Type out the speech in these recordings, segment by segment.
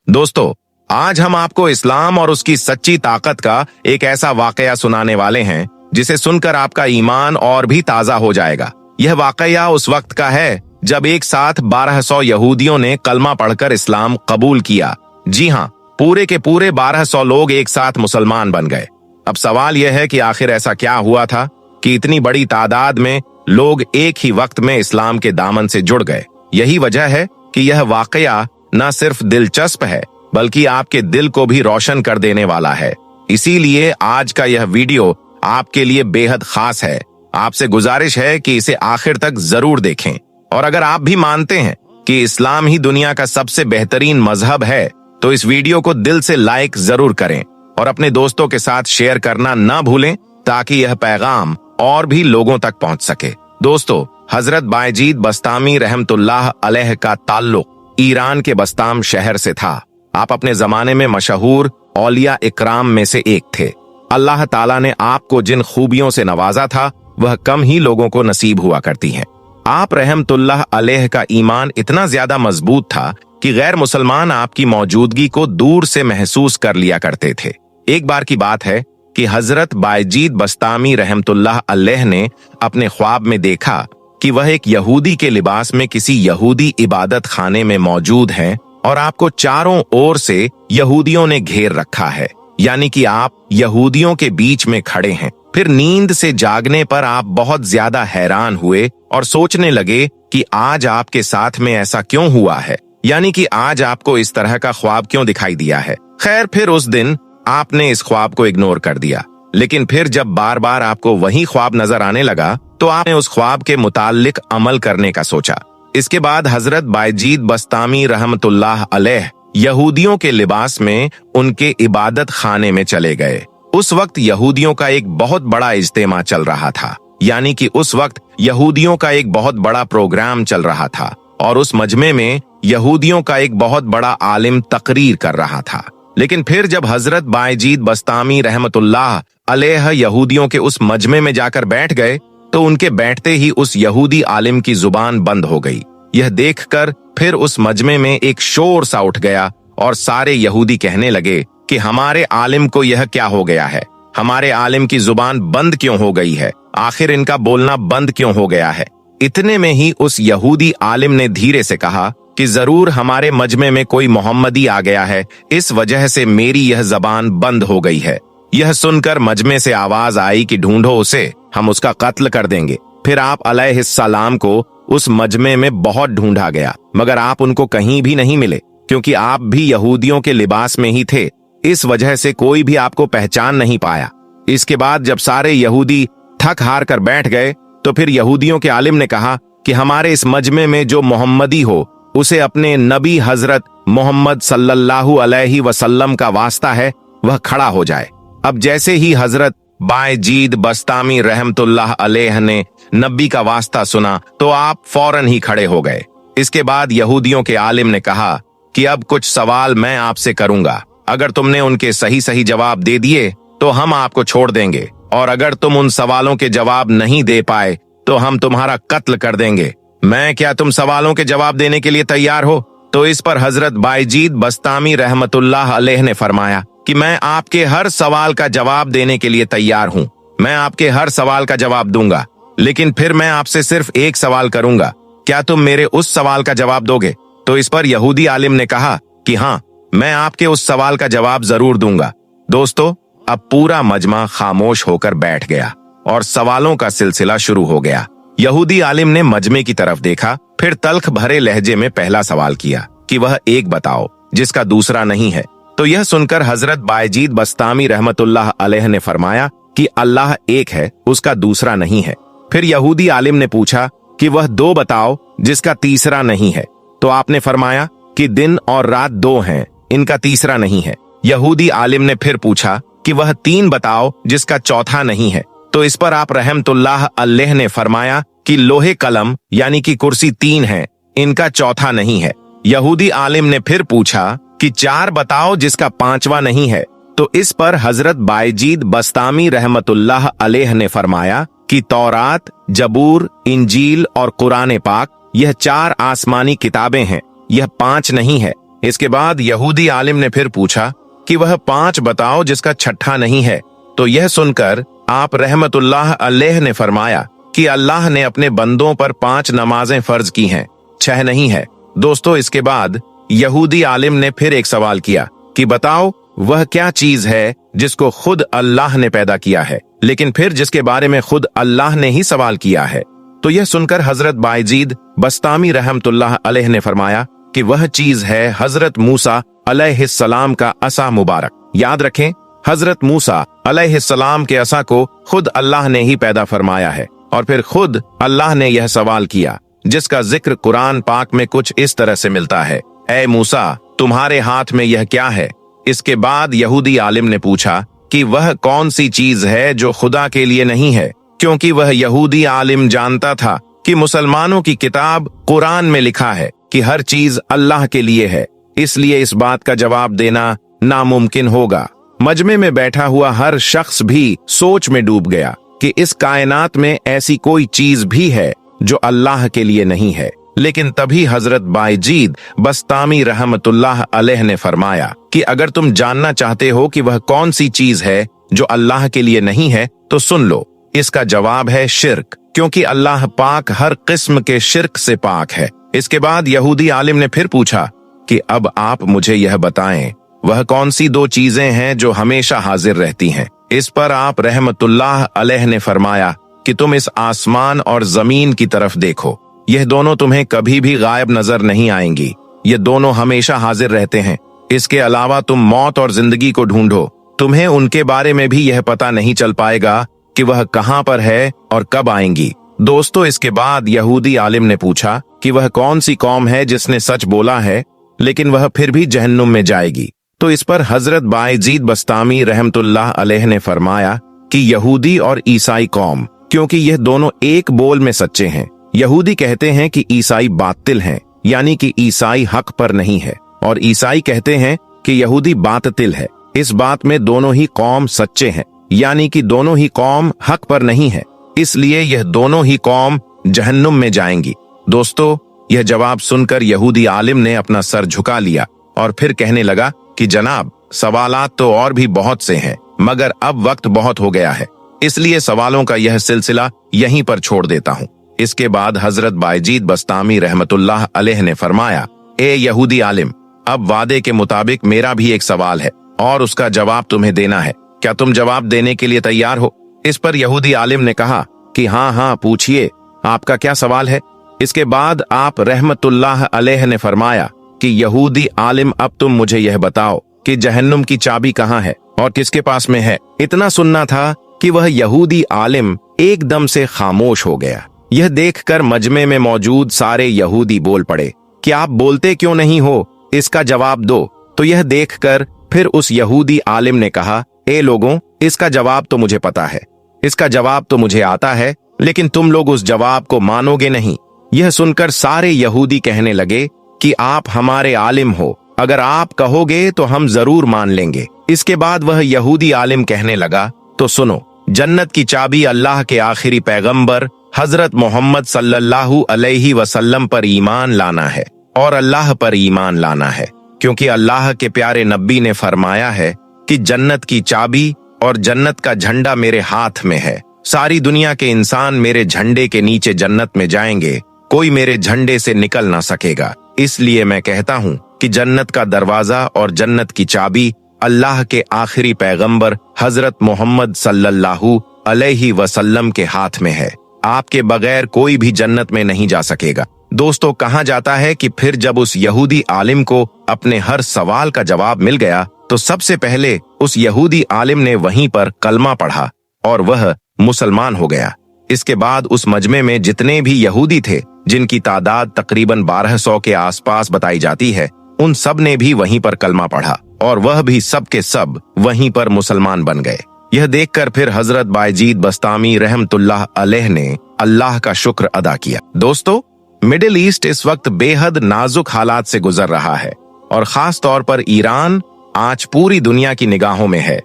दोस्तों, आज हम आपको इस्लाम और उसकी सच्ची ताकत का एक ऐसा वाकया सुनाने वाले हैं जिसे सुनकर आपका ईमान और भी ताजा हो जाएगा। यह वाकया उस वक्त का है जब एक साथ 1200 यहूदियों ने कलमा पढ़कर इस्लाम कबूल किया। जी हाँ, पूरे के पूरे 1200 लोग एक साथ मुसलमान बन गए। अब सवाल यह है कि आखिर ऐसा क्या हुआ था कि इतनी बड़ी तादाद में लोग एक ही वक्त में इस्लाम के दामन से जुड़ गए। यही वजह है कि यह वाकया न सिर्फ दिलचस्प है बल्कि आपके दिल को भी रोशन कर देने वाला है। इसीलिए आज का यह वीडियो आपके लिए बेहद खास है। आपसे गुजारिश है कि इसे आखिर तक जरूर देखें, और अगर आप भी मानते हैं कि इस्लाम ही दुनिया का सबसे बेहतरीन मजहब है तो इस वीडियो को दिल से लाइक जरूर करें और अपने दोस्तों के साथ शेयर करना ना भूलें ताकि यह पैगाम और भी लोगों तक पहुंच सके। दोस्तों, हजरत बायजीद बस्तामी रहमतुल्लाह अलैह का ताल्लुक ईरान के बस्ताम शहर से था। आप अपने जमाने में मशहूर औलिया इकराम में से एक थे। अल्लाह ताला ने आपको जिन खूबियों से नवाजा था वह कम ही लोगों को नसीब हुआ करती हैं। आप रहमतुल्लाह अलैह का ईमान इतना ज्यादा मजबूत था कि गैर मुसलमान आपकी मौजूदगी को दूर से महसूस कर लिया करते थे। एक बार की बात है कि हजरत बायजीद बस्तामी रहमतुल्लाह अलैह ने अपने ख्वाब में देखा कि वह एक यहूदी के लिबास में किसी यहूदी इबादत खाने में मौजूद हैं और आपको चारों ओर से यहूदियों ने घेर रखा है, यानी कि आप यहूदियों के बीच में खड़े हैं। फिर नींद से जागने पर आप बहुत ज्यादा हैरान हुए और सोचने लगे कि आज आपके साथ में ऐसा क्यों हुआ है, यानी कि आज आपको इस तरह का ख्वाब क्यों दिखाई दिया है। खैर, फिर उस दिन आपने इस ख्वाब को इग्नोर कर दिया, लेकिन फिर जब बार बार आपको वही ख्वाब नजर आने लगा तो आपने उस ख्वाब के मुताल्लिक अमल करने का सोचा। इसके बाद हजरत बायजीद बस्तामी रहमतुल्लाह अलैह यहूदियों के लिबास में उनके इबादत खाने में चले गए। उस वक्त यहूदियों का एक बहुत बड़ा इज्तिमा चल रहा था, यानी कि उस वक्त यहूदियों का एक बहुत बड़ा प्रोग्राम चल रहा था और उस मजमे में यहूदियों का एक बहुत बड़ा आलिम तकरीर कर रहा था। लेकिन फिर जब हजरत बायजीद बस्तामी रहमतुल्लाह अलैह यहूदियों के उस मजमे में जाकर बैठ गए तो उनके बैठते ही उस यहूदी आलिम की जुबान बंद हो गई। यह देखकर फिर उस मजमे में एक शोर सा उठ गया और सारे यहूदी कहने लगे कि हमारे आलिम को यह क्या हो गया है, हमारे आलिम की जुबान बंद क्यों हो गई है, आखिर इनका बोलना बंद क्यों हो गया है। इतने में ही उस यहूदी आलिम ने धीरे से कहा कि जरूर हमारे मजमे में कोई मोहम्मदी आ गया है, इस वजह से मेरी यह जबान बंद हो गई है। यह सुनकर मजमे से आवाज आई कि ढूंढो उसे, हम उसका कत्ल कर देंगे। फिर आप अलैहिस्सलाम को उस मजमे में बहुत ढूंढा गया, मगर आप उनको कहीं भी नहीं मिले, क्योंकि आप भी यहूदियों के लिबास में ही थे। इस वजह से कोई भी आपको पहचान नहीं पाया। इसके बाद जब सारे यहूदी थक हार कर बैठ गए तो फिर यहूदियों के आलिम ने कहा कि हमारे इस मजमे में जो मोहम्मदी हो उसे अपने नबी हजरत मोहम्मद सल्लल्लाहु अलैहि वसल्लम का वास्ता है, वह खड़ा हो जाए। अब जैसे ही हजरत बायजीद बस्तामी रहमतुल्लाह अलैह ने नबी का वास्ता सुना तो आप फौरन ही खड़े हो गए। इसके बाद यहूदियों के आलिम ने कहा कि अब कुछ सवाल मैं आपसे करूंगा, अगर तुमने उनके सही सही जवाब दे दिए तो हम आपको छोड़ देंगे, और अगर तुम उन सवालों के जवाब नहीं दे पाए तो हम तुम्हारा कत्ल कर देंगे। मैं क्या तुम सवालों के जवाब देने के लिए तैयार हो? तो इस पर हजरत बायजीद बस्तामी रहमतुल्लाह अलैह ने फरमाया कि मैं आपके हर सवाल का जवाब देने के लिए तैयार हूँ, मैं आपके हर सवाल का जवाब दूंगा, लेकिन फिर मैं आपसे सिर्फ एक सवाल करूंगा, क्या तुम मेरे उस सवाल का जवाब दोगे? तो इस पर यहूदी आलिम ने कहा कि हाँ, मैं आपके उस सवाल का जवाब जरूर दूंगा। दोस्तों, अब पूरा मजमा खामोश होकर बैठ गया और सवालों का सिलसिला शुरू हो गया। यहूदी आलिम ने मजमे की तरफ देखा, फिर तल्ख भरे लहजे में पहला सवाल किया कि वह एक बताओ जिसका दूसरा नहीं है। तो यह सुनकर हजरत बायजीद बस्तामी रहमतुल्लाह अलैह ने फरमाया कि अल्लाह एक है, उसका दूसरा नहीं है। फिर यहूदी आलिम ने पूछा कि वह दो बताओ जिसका तीसरा नहीं है। तो आपने फरमाया कि दिन और रात दो हैं, इनका तीसरा नहीं है। यहूदी आलिम ने फिर पूछा कि वह तीन बताओ जिसका चौथा नहीं है। तो इस पर आप रहमतुल्लाह अलैह ने फरमाया कि लोहे कलम यानी कि कुर्सी तीन है, इनका चौथा नहीं है। यहूदी आलिम ने फिर पूछा कि चार बताओ जिसका पांचवा नहीं है। तो इस पर हजरत बायजीद बस्तामी रहमतुल्लाह अलैह ने फरमाया कि तौरात, जबूर, इंजील और कुरान पाक, यह चार आसमानी किताबें हैं, यह पांच नहीं है, इसके बाद यहूदी आलिम ने फिर पूछा कि वह 5 बताओ जिसका छठा नहीं है। तो यह सुनकर आप रहमतुल्लाह अलैह ने फरमाया कि अल्लाह ने अपने बंदों पर 5 नमाजें फर्ज की हैं, 6 नहीं है। दोस्तों, इसके बाद यहूदी आलिम ने फिर एक सवाल किया कि बताओ वह क्या चीज है जिसको खुद अल्लाह ने पैदा किया है, लेकिन फिर जिसके बारे में खुद अल्लाह ने ही सवाल किया है। तो यह सुनकर हजरत बायजीद बस्तामी रहमतुल्लाह अलैह ने फरमाया कि वह चीज है हजरत मूसा अलैहिस्सलाम का असा मुबारक। याद रखें, हजरत मूसा अलैहिस्सलाम के असा को खुद अल्लाह ने ही पैदा फरमाया है और फिर खुद अल्लाह ने यह सवाल किया, जिसका जिक्र कुरान पाक में कुछ इस तरह से मिलता है, ऐ मूसा तुम्हारे हाथ में यह क्या है। इसके बाद यहूदी आलिम ने पूछा कि वह कौन सी चीज है जो खुदा के लिए नहीं है, क्योंकि वह यहूदी आलिम जानता था कि मुसलमानों की किताब कुरान में लिखा है कि हर चीज अल्लाह के लिए है, इसलिए इस बात का जवाब देना नामुमकिन होगा। मजमे में बैठा हुआ हर शख्स भी सोच में डूब गया कि इस कायनात में ऐसी कोई चीज भी है जो अल्लाह के लिए नहीं है। लेकिन तभी हजरत बायजीद बस्तामी रहमतुल्लाह अलैह ने फरमाया कि अगर तुम जानना चाहते हो कि वह कौन सी चीज है जो अल्लाह के लिए नहीं है तो सुन लो। इसका जवाब है शिर्क, क्योंकि अल्लाह पाक हर किस्म के शिर्क से पाक है। इसके बाद यहूदी आलिम ने फिर पूछा कि अब आप मुझे यह बताएं वह कौन सी 2 चीजें हैं जो हमेशा हाजिर रहती हैं। इस पर आप रहमतुल्लाह अलैह ने फरमाया कि तुम इस आसमान और जमीन की तरफ देखो, यह दोनों तुम्हें कभी भी गायब नजर नहीं आएंगी, ये दोनों हमेशा हाजिर रहते हैं। इसके अलावा तुम मौत और जिंदगी को ढूंढो, तुम्हें उनके बारे में भी यह पता नहीं चल पाएगा कि वह कहां पर है और कब आएंगी। दोस्तों, इसके बाद यहूदी आलिम ने पूछा कि वह कौन सी कौम है जिसने सच बोला है लेकिन वह फिर भी जहन्नुम में जाएगी। तो इस पर हजरत बायजीद बस्तामी रहमतुल्लाह अलैह ने फरमाया कि यहूदी और ईसाई कौम, क्योंकि यह दोनों एक बोल में सच्चे हैं। यहूदी कहते हैं कि ईसाई बातिल हैं, यानी कि ईसाई हक पर नहीं है, और ईसाई कहते हैं कि यहूदी बातिल है। इस बात में दोनों ही कौम सच्चे हैं, यानी कि दोनों ही कौम हक पर नहीं है, इसलिए यह दोनों ही कौम जहन्नुम में जाएंगी। दोस्तों, यह जवाब सुनकर यहूदी आलिम ने अपना सर झुका लिया और फिर कहने लगा कि जनाब, सवालात तो और भी बहुत से हैं, मगर अब वक्त बहुत हो गया है, इसलिए सवालों का यह सिलसिला यहीं पर छोड़ देता हूँ। इसके बाद हजरत बायजीद बस्तामी रहमतुल्लाह अलैह ने फरमाया, ए यहूदी आलिम, अब वादे के मुताबिक मेरा भी एक सवाल है और उसका जवाब तुम्हें देना है, क्या तुम जवाब देने के लिए तैयार हो? इस पर यहूदी आलिम ने कहा कि हाँ, पूछिए, आपका क्या सवाल है? इसके बाद आप रहमतुल्लाह अलैह ने फरमाया कि यहूदी आलिम, अब तुम मुझे यह बताओ कि जहन्नुम की चाबी कहाँ है और किसके पास में है। इतना सुनना था कि वह यहूदी आलिम एकदम से खामोश हो गया। यह देखकर मजमे में मौजूद सारे यहूदी बोल पड़े कि आप बोलते क्यों नहीं हो, इसका जवाब दो। तो यह देखकर फिर उस यहूदी आलिम ने कहा, ए लोगों, इसका जवाब तो मुझे पता है, इसका जवाब तो मुझे आता है, लेकिन तुम लोग उस जवाब को मानोगे नहीं। यह सुनकर सारे यहूदी कहने लगे कि आप हमारे आलिम हो, अगर आप कहोगे तो हम जरूर मान लेंगे। इसके बाद वह यहूदी आलिम कहने लगा, तो सुनो, जन्नत की चाबी अल्लाह के आखिरी पैगंबर हजरत मोहम्मद सल्लल्लाहु अलैहि वसल्लम पर ईमान लाना है और अल्लाह पर ईमान लाना है, क्योंकि अल्लाह के प्यारे नबी ने फरमाया है कि जन्नत की चाबी और जन्नत का झंडा मेरे हाथ में है। सारी दुनिया के इंसान मेरे झंडे के नीचे जन्नत में जाएंगे, कोई मेरे झंडे से निकल ना सकेगा। इसलिए मैं कहता हूँ कि जन्नत का दरवाजा और जन्नत की चाबी अल्लाह के आखिरी पैगंबर हजरत मोहम्मद सल्लल्लाहु अलैहि वसल्लम के हाथ में है। आपके बगैर कोई भी जन्नत में नहीं जा सकेगा। दोस्तों, कहा जाता है कि फिर जब उस यहूदी आलिम को अपने हर सवाल का जवाब मिल गया तो सबसे पहले उस यहूदी आलिम ने वहीं पर कलमा पढ़ा और वह मुसलमान हो गया। इसके बाद उस मजमे में जितने भी यहूदी थे, जिनकी तादाद तकरीबन 1200 के आसपास बताई जाती है, उन सब ने भी वहीं पर कलमा पढ़ा और वह भी सब के सब वहीं पर मुसलमान बन गए। यह देखकर फिर हजरत बायजीद बस्तामी रहमतुल्लाह अलैह ने अल्लाह का शुक्र अदा किया। दोस्तों, मिडिल ईस्ट इस वक्त बेहद नाजुक हालात से गुजर रहा है और खास तौर पर ईरान आज पूरी दुनिया की निगाहों में है।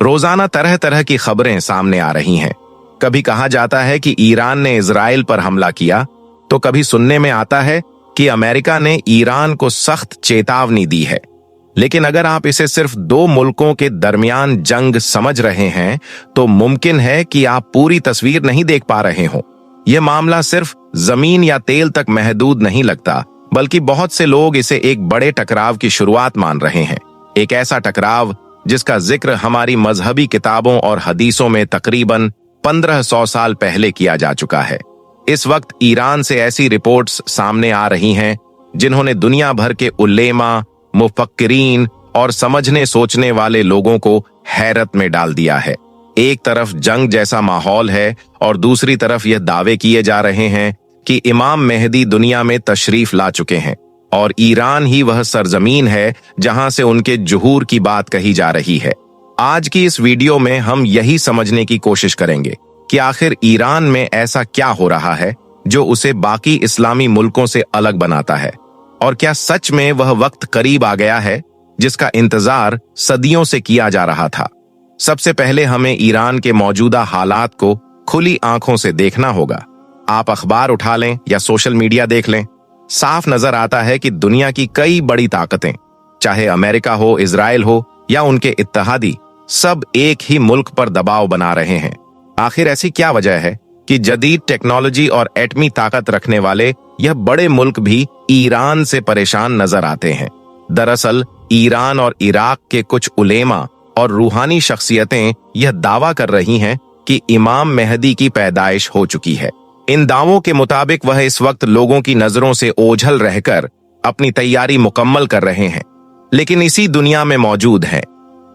रोजाना तरह तरह की खबरें सामने आ रही हैं। कभी कहा जाता है कि ईरान ने इजराइल पर हमला किया, तो कभी सुनने में आता है कि अमेरिका ने ईरान को सख्त चेतावनी दी है। लेकिन अगर आप इसे सिर्फ दो मुल्कों के दरमियान जंग समझ रहे हैं तो मुमकिन है कि आप पूरी तस्वीर नहीं देख पा रहे हो। यह मामला सिर्फ जमीन या तेल तक महदूद नहीं लगता, बल्कि बहुत से लोग इसे एक बड़े टकराव की शुरुआत मान रहे हैं। एक ऐसा टकराव जिसका जिक्र हमारी मजहबी किताबों और हदीसों में तकरीबन 1500 साल पहले किया जा चुका है। इस वक्त ईरान से ऐसी रिपोर्ट्स सामने आ रही हैं जिन्होंने दुनिया भर के उलेमा, मुफक्किरीन और समझने सोचने वाले लोगों को हैरत में डाल दिया है। एक तरफ जंग जैसा माहौल है और दूसरी तरफ यह दावे किए जा रहे हैं कि इमाम मेहदी दुनिया में तशरीफ ला चुके हैं और ईरान ही वह सरजमीन है जहां से उनके जुहूर की बात कही जा रही है। आज की इस वीडियो में हम यही समझने की कोशिश करेंगे कि आखिर ईरान में ऐसा क्या हो रहा है जो उसे बाकी इस्लामी मुल्कों से अलग बनाता है, और क्या सच में वह वक्त करीब आ गया है जिसका इंतजार सदियों से किया जा रहा था। सबसे पहले हमें ईरान के मौजूदा हालात को खुली आंखों से देखना होगा। आप अखबार उठा लें या सोशल मीडिया देख लें, साफ नजर आता है कि दुनिया की कई बड़ी ताकतें, चाहे अमेरिका हो, इजराइल हो या उनके इत्तेहादी, सब एक ही मुल्क पर दबाव बना रहे हैं। आखिर ऐसी क्या वजह है कि जदीद टेक्नोलॉजी और एटमी ताकत रखने वाले यह बड़े मुल्क भी ईरान से परेशान नजर आते हैं। दरअसल ईरान और इराक के कुछ उलेमा और रूहानी शख्सियतें यह दावा कर रही हैं कि इमाम मेहदी की पैदाइश हो चुकी है। इन दावों के मुताबिक वह इस वक्त लोगों की नजरों से ओझल रहकर अपनी तैयारी मुकम्मल कर रहे हैं, लेकिन इसी दुनिया में मौजूद हैं।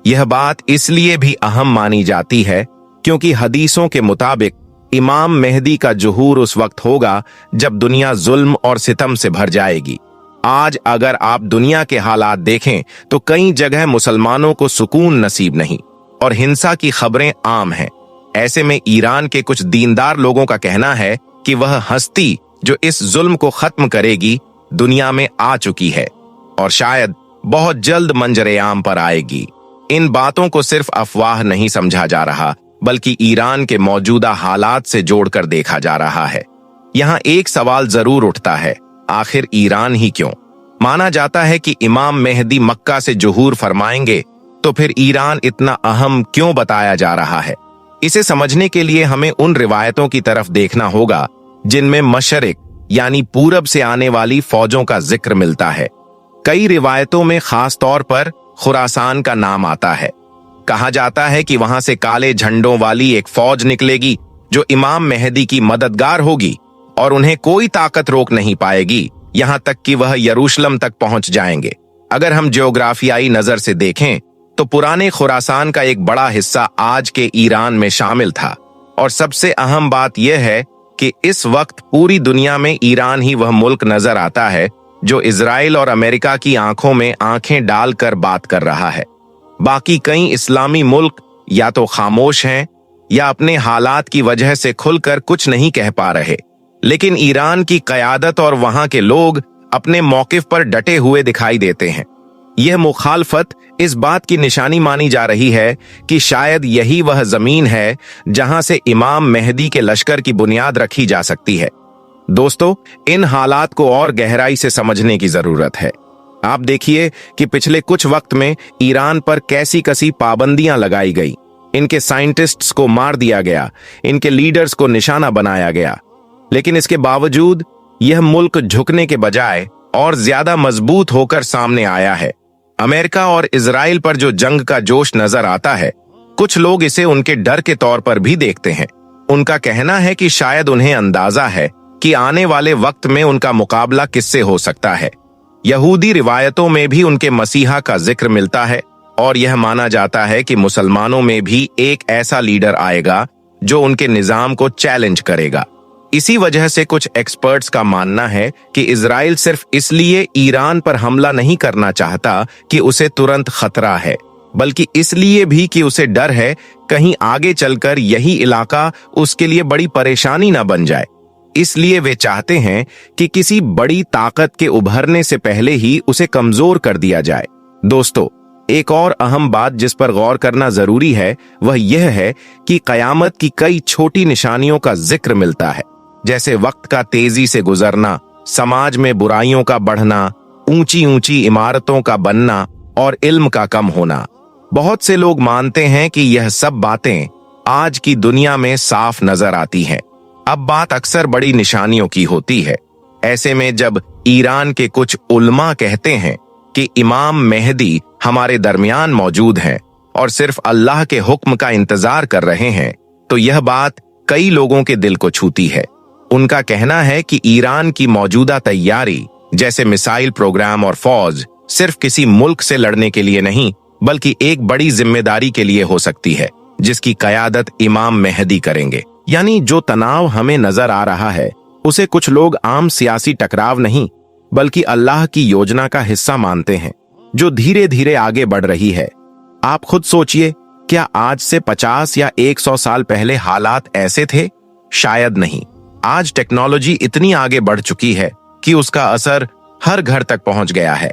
यह बात इसलिए भी अहम मानी जाती है क्योंकि हदीसों के मुताबिक इमाम मेहदी का जुहूर उस वक्त होगा जब दुनिया जुल्म और सितम से भर जाएगी। आज अगर आप दुनिया के हालात देखें तो कई जगह मुसलमानों को सुकून नसीब नहीं और हिंसा की खबरें आम हैं। ऐसे में ईरान के कुछ दीनदार लोगों का कहना है कि वह हस्ती जो इस जुल्म को खत्म करेगी दुनिया में आ चुकी है और शायद बहुत जल्द मंजरे आम पर आएगी। इन बातों को सिर्फ अफवाह नहीं समझा जा रहा, बल्कि ईरान के मौजूदा हालात से जोड़कर देखा जा रहा है। यहाँ एक सवाल जरूर उठता है, आखिर ईरान ही क्यों? माना जाता है कि इमाम मेहदी मक्का से जुहूर फरमाएंगे, तो फिर ईरान इतना अहम क्यों बताया जा रहा है? इसे समझने के लिए हमें उन रिवायतों की तरफ देखना होगा जिनमें मशरिक यानी पूरब से आने वाली फौजों का जिक्र मिलता है। कई रिवायतों में खास तौर पर खुरासान का नाम आता है। कहा जाता है कि वहां से काले झंडों वाली एक फौज निकलेगी जो इमाम मेहदी की मददगार होगी और उन्हें कोई ताकत रोक नहीं पाएगी, यहां तक कि वह यरूशलेम तक पहुंच जाएंगे। अगर हम ज्योग्राफियाई नजर से देखें तो पुराने खुरासान का एक बड़ा हिस्सा आज के ईरान में शामिल था, और सबसे अहम बात यह है कि इस वक्त पूरी दुनिया में ईरान ही वह मुल्क नजर आता है जो इजराइल और अमेरिका की आंखों में आंखें डालकर बात कर रहा है। बाकी कई इस्लामी मुल्क या तो खामोश हैं या अपने हालात की वजह से खुलकर कुछ नहीं कह पा रहे, लेकिन ईरान की क़यादत और वहां के लोग अपने मौक़िफ़ पर डटे हुए दिखाई देते हैं। यह मुखालफत इस बात की निशानी मानी जा रही है कि शायद यही वह जमीन है जहां से इमाम मेहदी के लश्कर की बुनियाद रखी जा सकती है। दोस्तों, इन हालात को और गहराई से समझने की जरूरत है। आप देखिए कि पिछले कुछ वक्त में ईरान पर कैसी कसी पाबंदियां लगाई गई, इनके साइंटिस्ट्स को मार दिया गया, इनके लीडर्स को निशाना बनाया गया, लेकिन इसके बावजूद यह मुल्क झुकने के बजाय और ज्यादा मजबूत होकर सामने आया है। अमेरिका और इजराइल पर जो जंग का जोश नजर आता है, कुछ लोग इसे उनके डर के तौर पर भी देखते हैं। उनका कहना है कि शायद उन्हें अंदाजा है कि आने वाले वक्त में उनका मुकाबला किससे हो सकता है। यहूदी रिवायतों में भी उनके मसीहा का जिक्र मिलता है और यह माना जाता है कि मुसलमानों में भी एक ऐसा लीडर आएगा जो उनके निजाम को चैलेंज करेगा। इसी वजह से कुछ एक्सपर्ट्स का मानना है कि इजराइल सिर्फ इसलिए ईरान पर हमला नहीं करना चाहता कि उसे तुरंत खतरा है, बल्कि इसलिए भी कि उसे डर है कहीं आगे चलकर यही इलाका उसके लिए बड़ी परेशानी न बन जाए। इसलिए वे चाहते हैं कि किसी बड़ी ताकत के उभरने से पहले ही उसे कमजोर कर दिया जाए। दोस्तों, एक और अहम बात जिस पर गौर करना जरूरी है वह यह है कि कयामत की कई छोटी निशानियों का जिक्र मिलता है, जैसे वक्त का तेजी से गुजरना, समाज में बुराइयों का बढ़ना, ऊंची ऊंची इमारतों का बनना और इल्म का कम होना। बहुत से लोग मानते हैं कि यह सब बातें आज की दुनिया में साफ नजर आती हैं। अब बात अक्सर बड़ी निशानियों की होती है। ऐसे में जब ईरान के कुछ उलमा कहते हैं कि इमाम मेहदी हमारे दरमियान मौजूद हैं और सिर्फ अल्लाह के हुक्म का इंतजार कर रहे हैं, तो यह बात कई लोगों के दिल को छूती है। उनका कहना है कि ईरान की मौजूदा तैयारी, जैसे मिसाइल प्रोग्राम और फौज, सिर्फ किसी मुल्क से लड़ने के लिए नहीं बल्कि एक बड़ी जिम्मेदारी के लिए हो सकती है, जिसकी कयादत इमाम मेहदी करेंगे। यानी जो तनाव हमें नजर आ रहा है उसे कुछ लोग आम सियासी टकराव नहीं बल्कि अल्लाह की योजना का हिस्सा मानते हैं, जो धीरे धीरे आगे बढ़ रही है। आप खुद सोचिए, क्या आज से 50 या 100 साल पहले हालात ऐसे थे? शायद नहीं। आज टेक्नोलॉजी इतनी आगे बढ़ चुकी है कि उसका असर हर घर तक पहुंच गया है।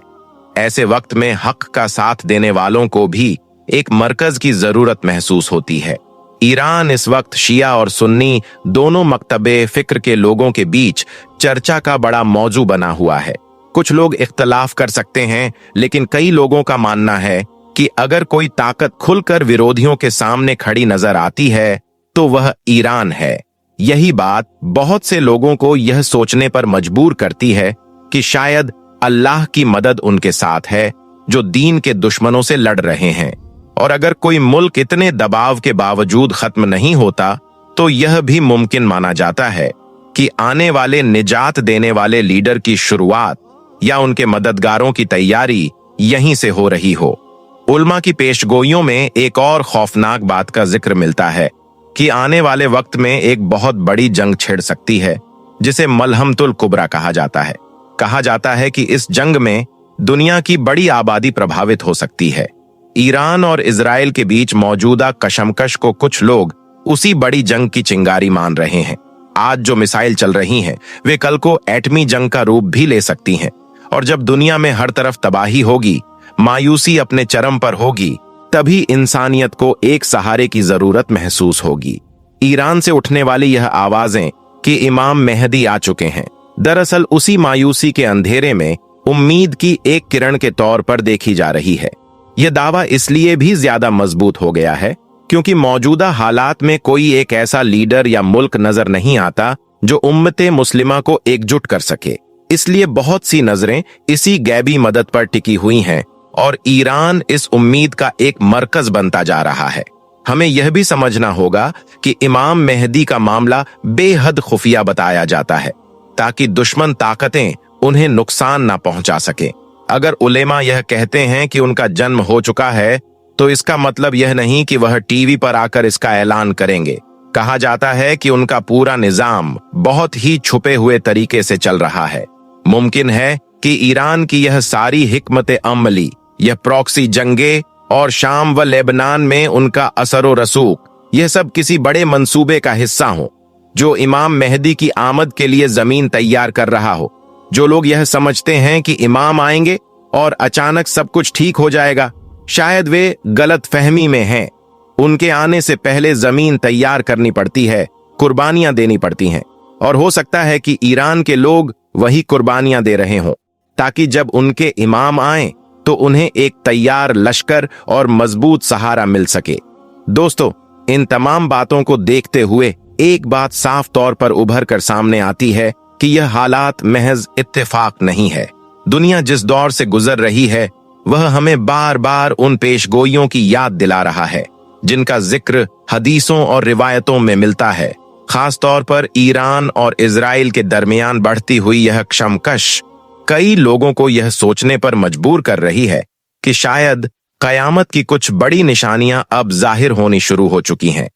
ऐसे वक्त में हक का साथ देने वालों को भी एक मरकज की जरूरत महसूस होती है। ईरान इस वक्त शिया और सुन्नी दोनों मकतबे फिक्र के लोगों के बीच चर्चा का बड़ा मौजू बना हुआ है। कुछ लोग इख्तलाफ कर सकते हैं, लेकिन कई लोगों का मानना है कि अगर कोई ताकत खुलकर विरोधियों के सामने खड़ी नजर आती है तो वह ईरान है। यही बात बहुत से लोगों को यह सोचने पर मजबूर करती है कि शायद अल्लाह की मदद उनके साथ है जो दीन के दुश्मनों से लड़ रहे हैं। और अगर कोई मुल्क इतने दबाव के बावजूद खत्म नहीं होता तो यह भी मुमकिन माना जाता है कि आने वाले निजात देने वाले लीडर की शुरुआत या उनके मददगारों की तैयारी यहीं से हो रही हो। उल्मा की पेशगोइयों में एक और खौफनाक बात का जिक्र मिलता है कि आने वाले वक्त में एक बहुत बड़ी जंग छिड़ सकती है, जिसे मलहमतुल कुबरा कहा जाता है। कहा जाता है कि इस जंग में दुनिया की बड़ी आबादी प्रभावित हो सकती है। ईरान और इजराइल के बीच मौजूदा कशमकश को कुछ लोग उसी बड़ी जंग की चिंगारी मान रहे हैं। आज जो मिसाइल चल रही हैं, वे कल को एटमी जंग का रूप भी ले सकती हैं। और जब दुनिया में हर तरफ तबाही होगी, मायूसी अपने चरम पर होगी, तभी इंसानियत को एक सहारे की जरूरत महसूस होगी। ईरान से उठने वाली यह आवाजें कि इमाम मेहदी आ चुके हैं, दरअसल उसी मायूसी के अंधेरे में उम्मीद की एक किरण के तौर पर देखी जा रही है। यह दावा इसलिए भी ज्यादा मजबूत हो गया है क्योंकि मौजूदा हालात में कोई एक ऐसा लीडर या मुल्क नजर नहीं आता जो उम्मते मुस्लिमा को एकजुट कर सके। इसलिए बहुत सी नजरें इसी गैबी मदद पर टिकी हुई हैं और ईरान इस उम्मीद का एक मरकज बनता जा रहा है। हमें यह भी समझना होगा कि इमाम मेहदी का मामला बेहद खुफिया बताया जाता है ताकि दुश्मन ताकतें उन्हें नुकसान ना पहुंचा सके। अगर उलेमा यह कहते हैं कि उनका जन्म हो चुका है तो इसका मतलब यह नहीं कि वह टीवी पर आकर इसका ऐलान करेंगे। कहा जाता है कि उनका पूरा निजाम बहुत ही छुपे हुए तरीके से चल रहा है। मुमकिन है कि ईरान की यह सारी हिकमत अमली, यह प्रॉक्सी जंगे और शाम व लेबनान में उनका असर व रसूख, यह सब किसी बड़े मंसूबे का हिस्सा हो जो इमाम मेहदी की आमद के लिए जमीन तैयार कर रहा हो। जो लोग यह समझते हैं कि इमाम आएंगे और अचानक सब कुछ ठीक हो जाएगा, शायद वे गलत फहमी में हैं। उनके आने से पहले जमीन तैयार करनी पड़ती है, कुर्बानियां देनी पड़ती हैं, और हो सकता है कि ईरान के लोग वही कुर्बानियां दे रहे हों ताकि जब उनके इमाम आए तो उन्हें एक तैयार लश्कर और मजबूत सहारा मिल सके। दोस्तों, इन तमाम बातों को देखते हुए एक बात साफ तौर पर उभर कर सामने आती है कि यह हालात महज इत्तेफाक नहीं है। दुनिया जिस दौर से गुजर रही है वह हमें बार बार उन पेशगोइयों की याद दिला रहा है जिनका जिक्र हदीसों और रिवायतों में मिलता है। खास तौर पर ईरान और इजराइल के दरमियान बढ़ती हुई यह कशमकश कई लोगों को यह सोचने पर मजबूर कर रही है कि शायद कयामत की कुछ बड़ी निशानियां अब जाहिर होनी शुरू हो चुकी हैं।